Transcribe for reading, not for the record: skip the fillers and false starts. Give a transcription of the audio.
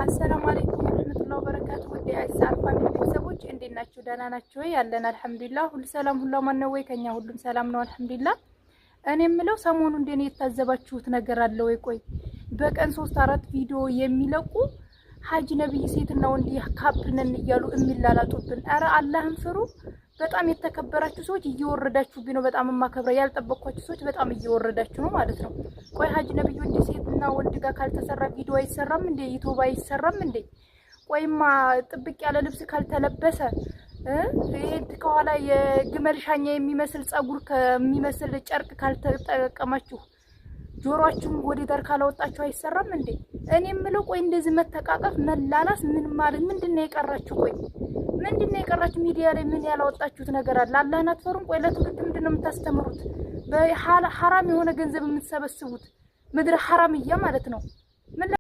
አሰላሙ አለይኩም ወራህመቱላሂ ወበረካቱ። ወዲ አይሳር ፋሚሊ ቤተሰቦች እንዴት ናችሁ? ደህና ናችሁ ወይ? ያለን አልሐምዱሊላህ ሁሉ ሰላም ሁሉ ማን ነው ወይ? ከኛ ሁሉም ሰላም ነው አልሐምዱሊላህ። እኔ የምለው ሰሞኑ እንደኔ የታዘባችሁት ነገር አለ ወይ? ቆይ በቀን 3-4 ቪዲዮ የሚለቁ ሀጅ ነብይ ሴትና ወንድ ካፕነን እያሉ የሚላላጡብን። አረ አላህን ፍሩ። በጣም የተከበራችሁ ሰዎች እየወረዳችሁብኝ ነው። በጣም ማከብረ ያልጠበቅኳችሁ ሰዎች በጣም እየወረዳችሁ ነው ማለት ነው። ቆይ ሀጅ ነብይ ወንድ ሴትና ወንድ ጋር ካልተሰራ ቪዲዮ አይሰራም እንዴ? ዩቲዩብ አይሰራም እንዴ? ቆይማ ጥብቅ ያለ ልብስ ካልተለበሰ ይሄ ከኋላ የግመል ሻኛ የሚመስል ጸጉር ከሚመስል ጨርቅ ካልተጠቀማችሁ ጆሮአችሁን ወደ ዳር ካላወጣችሁ አይሰራም እንዴ? እኔ የምለው ቆይ እንደዚህ መተቃቀፍ መላላስ ምን ማለት ምንድነው የቀራችሁ? ቆይ ምንድነው የቀራችሁ? ሚዲያ ላይ ምን ያላወጣችሁት ነገር አለ? አላህን አትፈሩም? ቆይ ለትውልድ ምንድነው የምታስተምሩት? በሐራም የሆነ ገንዘብ የምትሰበስቡት ምድረ ሐራምያ ማለት ነው።